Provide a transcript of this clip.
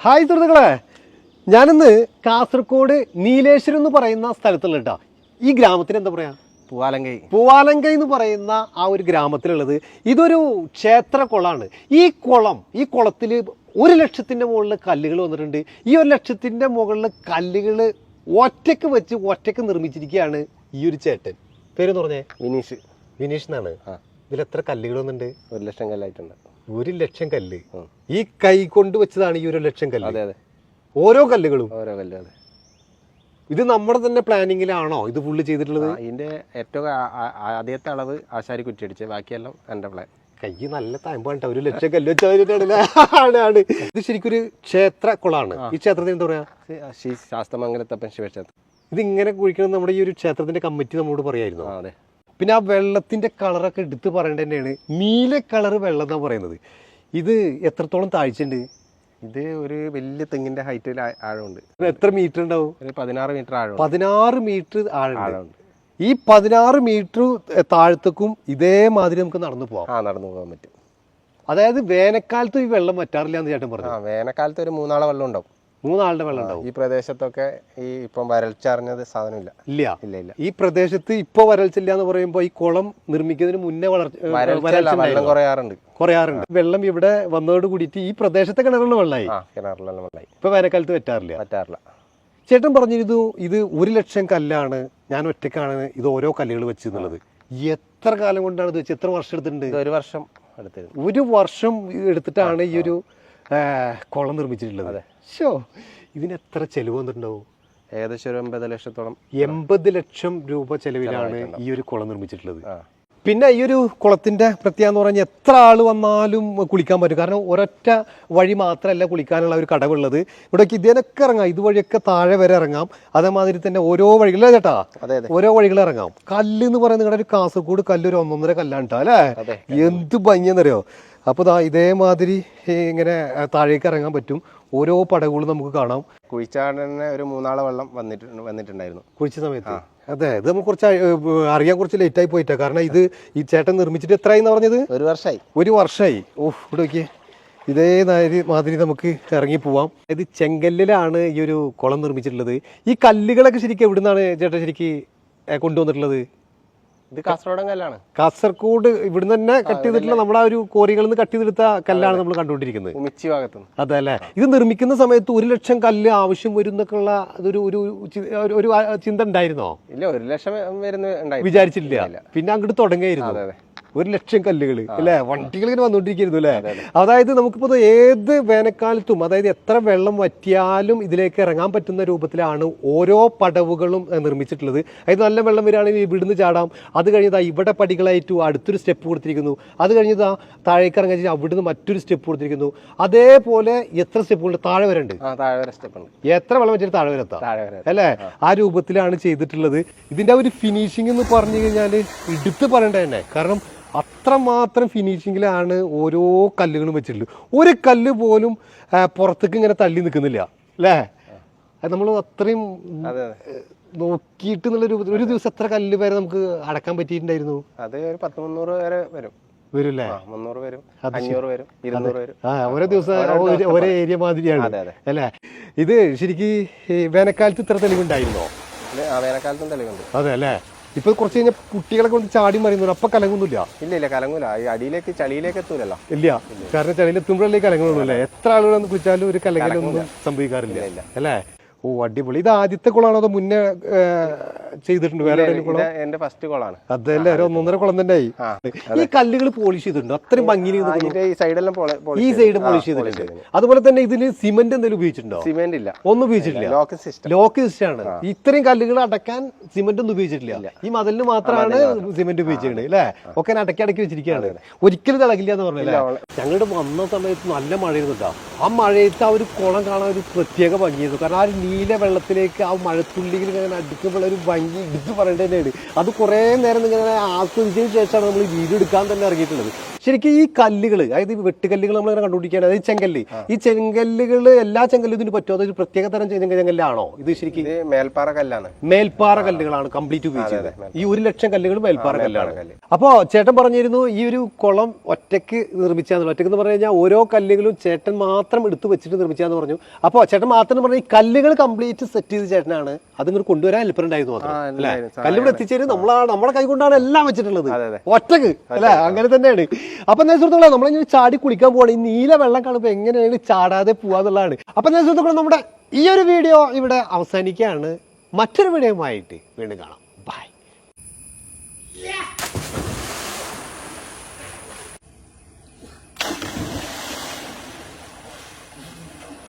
Hi സുഹൃത്തുക്കളെ, ഞാനിന്ന് കാസർഗോഡ് നീലേശ്വരം എന്ന് പറയുന്ന സ്ഥലത്തുള്ള കേട്ടോ. ഈ ഗ്രാമത്തിന് എന്താ പറയാ? പൂവാലങ്കൈ എന്ന് പറയുന്ന ആ ഒരു ഗ്രാമത്തിലുള്ളത് ഇതൊരു ക്ഷേത്ര കുളമാണ്. ഈ കുളത്തിൽ 1,00,000 മുകളിൽ കല്ലുകൾ വന്നിട്ടുണ്ട്. ഈ 1,00,000 മുകളിൽ കല്ലുകൾ ഒറ്റയ്ക്ക് നിർമ്മിച്ചിരിക്കുകയാണ് ഈ ഒരു ചേട്ടൻ. പേരെന്ന് പറഞ്ഞേ? വിനീഷ് എന്നാണ്. ഇതിൽ എത്ര കല്ലുകൾ വന്നിട്ടുണ്ട്? 1,00,000 കല്ലായിട്ടുണ്ട്. 1,00,000 കല്ല് ഈ കൈ കൊണ്ട് വെച്ചതാണ് ഈ 1,00,000 കല്ല്. അതെ അതെ, ഓരോ കല്ലുകളും. അതെ. ഇത് നമ്മുടെ തന്നെ പ്ലാനിങ്ങിലാണോ ഇത് ഫുള്ള് ചെയ്തിട്ടുള്ളത്? ഇതിന്റെ ഏറ്റവും ആദ്യത്തെ അളവ് ആശാരി കുറ്റിയടിച്ച്, ബാക്കിയെല്ലാം എന്റെ പ്ലാൻ. കൈ നല്ല താമ്പാണ്. 1,00,000 കല്ല് വെച്ചാണ്. ഇത് ശരിക്കും ഒരു ക്ഷേത്ര കുളമാണ്. ഈ ക്ഷേത്രത്തിന് എന്താ പറയാ? ശ്രീ ശാസ്തമംഗലത്തപ്പൻ ശിവക്ഷേത്രം. ഇതിങ്ങനെ കുഴിക്കണം നമ്മുടെ ഈ ഒരു ക്ഷേത്രത്തിന്റെ കമ്മിറ്റി നമ്മോട് പറയായിരുന്നു. അതെ. പിന്നെ ആ വെള്ളത്തിന്റെ കളറൊക്കെ എടുത്ത് പറയേണ്ടത് തന്നെയാണ്. നീല കളർ വെള്ളം എന്നാ പറയുന്നത്. ഇത് എത്രത്തോളം താഴ്ചയുണ്ട്? ഇത് ഒരു വലിയ തെങ്ങിന്റെ ഹൈറ്റിൽ ആഴമുണ്ട്. എത്ര മീറ്റർ ഉണ്ടാവും? ഒരു 16 മീറ്റർ ആഴം. 16 മീറ്റർ ആഴമുണ്ട്. ഈ 16 മീറ്റർ താഴത്തേക്കും ഇതേമാതിരി നമുക്ക് നടന്നു പോകാം. നടന്നു പോകാൻ പറ്റും. അതായത് വേനൽക്കാലത്ത് ഈ വെള്ളം വറ്റാറില്ല എന്ന് ചേട്ടൻ പറഞ്ഞു. വേനൽക്കാലത്ത് ഒരു 3 ആളെ വെള്ളം ഉണ്ടാവും. 3 ആളുടെ വെള്ളം ഉണ്ടാവും. ഈ പ്രദേശത്തൊക്കെ ഈ ഇപ്പം വരൾച്ചറിഞ്ഞത് സാധനമില്ല. ഇല്ല. ഈ പ്രദേശത്ത് ഇപ്പൊ വരൾച്ചില്ല എന്ന് പറയുമ്പോ ഈ കുളം നിർമ്മിക്കുന്നതിന് മുന്നേ വെള്ളം കുറയാറുണ്ട്. വെള്ളം ഇവിടെ വന്നതോട് കൂടിയിട്ട് ഈ പ്രദേശത്തെ കിണറിലുള്ള വെള്ളമായി. ഇപ്പൊ വേനൽക്കാലത്ത് പറ്റാറില്ല. ചേട്ടൻ പറഞ്ഞിരുന്നു ഇത് 1,00,000 കല്ലാണ്, ഞാൻ ഒറ്റക്കാണ് ഇത് ഓരോ കല്ലുകൾ വെച്ചെന്നുള്ളത്. എത്ര കാലം കൊണ്ടാണ് ഇത് വെച്ചത്? എത്ര വർഷം എടുത്തിട്ടുണ്ട്? 1 വർഷം എടുത്തിരുന്നു. 1 വർഷം എടുത്തിട്ടാണ് ഈ ഒരു കുളം നിർമ്മിച്ചിട്ടുള്ളത്. ഇതിന് എത്ര ചെലവ് വന്നിട്ടുണ്ടാവും? ഏകദേശം ഒരു 80 ലക്ഷത്തോളം. 80 ലക്ഷം രൂപ ചെലവിലാണ് ഈ ഒരു കുളം നിർമ്മിച്ചിട്ടുള്ളത്. പിന്നെ ഈ ഒരു കുളത്തിന്റെ പ്രത്യേകത എന്ന് പറഞ്ഞാൽ എത്ര ആള് വന്നാലും കുളിക്കാൻ പറ്റും. കാരണം ഒരൊറ്റ വഴി മാത്രമല്ല കുളിക്കാനുള്ള ഒരു കടവുള്ളത്. ഇവിടേക്ക് ഇതിനൊക്കെ ഇറങ്ങാം, ഇതുവഴിയൊക്കെ താഴെ വരെ ഇറങ്ങാം. അതേമാതിരി തന്നെ ഓരോ വഴികളെ ചേട്ടാ, ഓരോ വഴികൾ ഇറങ്ങാം. കല്ല് എന്ന് പറയുന്നത് നിങ്ങളുടെ ഒരു കാസർഗോഡ് കല്ല് ഒരു 1.5 കല്ലാണ് കേട്ടോ അല്ലേ? എന്ത് ഭംഗിയെന്നറിയോ. അപ്പോൾ ഇതേമാതിരി ഇങ്ങനെ താഴേക്ക് ഇറങ്ങാൻ പറ്റും. ഓരോ പടവുകളും നമുക്ക് കാണാം. കുഴിച്ചാടനെ ഒരു 3 ആളെ വെള്ളം വന്നിട്ടുണ്ടായിരുന്നു കുഴിച്ച സമയത്ത്. അതെ, ഇത് നമുക്ക് കുറച്ച് അറിയാൻ കുറച്ച് ലേറ്റ് ആയി പോയിട്ടാ. കാരണം ഇത് ഈ ചേട്ടൻ നിർമ്മിച്ചിട്ട് എത്രയായിന്ന് പറഞ്ഞത്? 1 വർഷമായി. ഇവിടെ നോക്കിയേ, ഇതേ മാതിരി നമുക്ക് ഇറങ്ങി പോവാം. ഇത് ചെങ്കല്ലിലാണ് ഈ ഒരു കുളം നിർമ്മിച്ചിട്ടുള്ളത്. ഈ കല്ലുകളൊക്കെ ശരിക്കും എവിടുന്നാണ് ചേട്ടൻ ശരിക്കും കൊണ്ടുവന്നിട്ടുള്ളത്? ഇത് കാസർഗോഡൻ കല്ലാണ്. കാസർഗോഡ് ഇവിടുന്ന് തന്നെ കട്ട് ചെയ്തിട്ടുള്ള നമ്മുടെ ഒരു കോറികളിൽ നിന്ന് കട്ട് ചെയ്തെടുത്ത കല്ലാണ് നമ്മൾ കണ്ടുകൊണ്ടിരിക്കുന്നത്. ഉമിച്ചി ഭാഗത്ത്. അതെ അല്ലേ? ഇത് നിർമ്മിക്കുന്ന സമയത്ത് 1,00,000 കല്ല് ആവശ്യം വരും എന്നൊക്കെയുള്ള ഒരു ചിന്ത ഉണ്ടായിരുന്നോ? ഇല്ല, 1,00,000 വിചാരിച്ചില്ല. പിന്നെ അങ്ങോട്ട് തുടങ്ങിയായിരുന്നു 1,00,000 കല്ലുകൾ അല്ലേ? വണ്ടികൾ ഇങ്ങനെ വന്നുകൊണ്ടിരിക്കുന്നു അല്ലേ? അതായത് നമുക്കിപ്പോൾ ഏത് വേനൽക്കാലത്തും, അതായത് എത്ര വെള്ളം വറ്റിയാലും ഇതിലേക്ക് ഇറങ്ങാൻ പറ്റുന്ന രൂപത്തിലാണ് ഓരോ പടവുകളും നിർമ്മിച്ചിട്ടുള്ളത്. അതായത് നല്ല വെള്ളം വരികയാണെങ്കിൽ ഇവിടുന്ന് ചാടാം. അത് കഴിഞ്ഞതാ ഇവിടെ പടികളായിട്ട് അടുത്തൊരു സ്റ്റെപ്പ് കൊടുത്തിരിക്കുന്നു. അത് കഴിഞ്ഞതാ താഴേക്ക് ഇറങ്ങാൻ അവിടുന്ന് മറ്റൊരു സ്റ്റെപ്പ് കൊടുത്തിരിക്കുന്നു. അതേപോലെ എത്ര സ്റ്റെപ്പുകളുണ്ട്? താഴെ വരെ ഉണ്ട്. എത്ര വെള്ളം വറ്റിയാലും താഴെ വരെ എത്താം അല്ലേ? ആ രൂപത്തിലാണ് ചെയ്തിട്ടുള്ളത്. ഇതിന്റെ ഒരു ഫിനിഷിംഗ് എന്ന് പറഞ്ഞു കഴിഞ്ഞാൽ എടുത്ത് പറയേണ്ടത് തന്നെ. കാരണം അത്രമാത്രം ഫിനിഷിങ്ങിലാണ് ഓരോ കല്ലുകളും വെച്ചിട്ടുള്ളത്. ഒരു കല്ല് പോലും പുറത്തേക്ക് ഇങ്ങനെ തള്ളി നിൽക്കുന്നില്ല അല്ലേ? അത് നമ്മൾ അത്രയും നോക്കിയിട്ട് എന്നുള്ള രൂപത്തിൽ ഒരു ദിവസം എത്ര കല്ല് വരെ നമുക്ക് അടക്കാൻ പറ്റിയിട്ടുണ്ടായിരുന്നു? അത് ഒരു 10-300 വരെ വരൂല്ലേ? 300 വരും, 500 വരും, 200 വരും. ഓരോ ദിവസം ഒരേ ഏരിയ മാതിരിയാണ് അല്ലേ? ഇത് ശരിക്കും വേനൽക്കാലത്ത് ഇത്ര തെളിവുണ്ടായിരുന്നോ? വേനൽക്കാലത്തും തെളിവുണ്ട്. അതെ അല്ലേ? ഇപ്പൊ കുറച്ച് കഴിഞ്ഞാൽ കുട്ടികളൊക്കെ കൊണ്ട് ചാടി മറിയുന്നു. അപ്പൊ കലങ്ങുന്നില്ല? ഇല്ല, കലങ്ങൂല. അടിയിലേക്ക് ചളിയിലേക്ക് എത്തൂലല്ലോ. ഇല്ല, കാരണം ചളിയിൽ എത്തുമ്പോഴല്ലേ കലങ്ങുള്ളൂ അല്ലേ? എത്ര ആളുകൾ കുളിച്ചാലും ഒരു കലങ്ങലൊന്നും സംഭവിക്കാറില്ല അല്ലേ? ഓ, അടിപൊളി. ഇത് ആദ്യത്തെ കുളമാണോ അതോ മുന്നേ ചെയ്തിട്ടുണ്ട്? വേറെ എന്റെ ഫസ്റ്റ് കുളമാണ്. അതല്ലേ? 1.5 കുളം തന്നെ ആയി. ഈ കല്ലുകൾ പോളിഷ് ചെയ്തിട്ടുണ്ടോ? അത്രയും ഭംഗി ഈ സൈഡ് പോളിഷ് ചെയ്തിട്ടുണ്ട്. അതുപോലെ തന്നെ ഇതിന് സിമെന്റ് എന്തെങ്കിലും ഉപയോഗിച്ചിട്ടുണ്ടോ? സിമെന്റ് ഇല്ല, ഒന്നും ഉപയോഗിച്ചിട്ടില്ല. ലോക്ക് സിസ്റ്റമാണ്. ഇത്രയും കല്ലുകൾ അടക്കാൻ സിമെന്റ് ഒന്നും ഉപയോഗിച്ചിട്ടില്ല. ഈ മതിലിന് മാത്രമാണ് സിമെന്റ് ഉപയോഗിച്ചിട്ടുണ്ട് അല്ലേ? ഒക്കെ അടക്കി വെച്ചിരിക്കുകയാണ്. ഒരിക്കലും തിളക്കില്ല എന്ന് പറഞ്ഞല്ലേ? ഞങ്ങളുടെ വന്ന സമയത്ത് നല്ല മഴയായിരുന്നു കേട്ടോ. ആ മഴയത്ത് ആ ഒരു കുളം കാണാൻ ഒരു പ്രത്യേക ഭംഗിയായിരുന്നു. കാരണം ആ നീല വെള്ളത്തിലേക്ക് ആ മഴത്തുള്ളികൾ ഇങ്ങനെ അടുക്കുമ്പോൾ ഒരു ഭംഗി എടുത്ത് പറയേണ്ടത് തന്നെയാണ്. അത് കുറേ നേരം ഇങ്ങനെ ആസ്വദിച്ചതിന് ശേഷമാണ് നമ്മൾ വീഡിയോ എടുക്കാൻ തന്നെ ഇറങ്ങിയിട്ടുള്ളത്. ശരിക്കും ഈ കല്ലുകൾ, അതായത് ഈ വെട്ടുകല്ലുകൾ നമ്മളിങ്ങനെ കണ്ടുപിടിക്കുകയാണ്, അതായത് ചെങ്കല്ല്, ഈ ചെങ്കല്ലുകൾ എല്ലാ ചെങ്കല്ലും ഇതിന് പറ്റുമോ? അതൊരു പ്രത്യേക തരം ചെങ്കല്ലാണോ ഇത്? ശരിക്കും ഇത് മേൽപ്പാറ കല്ലാണ്. മേൽപ്പാറ കല്ലുകളാണ് കംപ്ലീറ്റ് ഉപയോഗിച്ചത്. ഈ 1,00,000 കല്ലുകൾ മേൽപ്പാറ കല്ലാണ്. അപ്പോൾ ചേട്ടൻ പറഞ്ഞിരുന്നു ഈ ഒരു കുളം ഒറ്റയ്ക്ക് നിർമ്മിച്ചാന്ന്. ഒറ്റയ്ക്ക് എന്ന് പറഞ്ഞു കഴിഞ്ഞാൽ ഓരോ കല്ലുകളും ചേട്ടൻ മാത്രം എടുത്തു വെച്ചിട്ട് നിർമ്മിച്ചാന്ന് പറഞ്ഞു. അപ്പോൾ ചേട്ടൻ മാത്രം പറഞ്ഞ ഈ കല്ലുകൾ കംപ്ലീറ്റ് സെറ്റ് ചെയ്ത് ചേട്ടനാണ് അതിങ്ങോട്ട് കൊണ്ടുവരാൻ ഹെൽപ്പറുണ്ടായിരുന്നു മാത്രം അല്ലേ? കല്ലുകൂടെ എത്തിച്ചേരും നമ്മുടെ കൈ കൊണ്ടാണ് എല്ലാം വെച്ചിട്ടുള്ളത്, ഒറ്റക്ക് അല്ലെ? അങ്ങനെ തന്നെയാണ്. അപ്പൊ എന്താ സുഹൃത്തുക്കളെ, നമ്മളിങ്ങനെ ചാടി കുളിക്കാൻ പോവാണ്. ഈ നീല വെള്ളം കാണുമ്പോൾ എങ്ങനെയാണ് ചാടാതെ പോവാന്നുള്ളതാണ്. അപ്പൊ എന്താ സുഹൃത്തുക്കളെ, നമ്മുടെ ഈ ഒരു വീഡിയോ ഇവിടെ അവസാനിക്കുകയാണ്. മറ്റൊരു വീഡിയോയുമായിട്ട് വീണ്ടും കാണാം.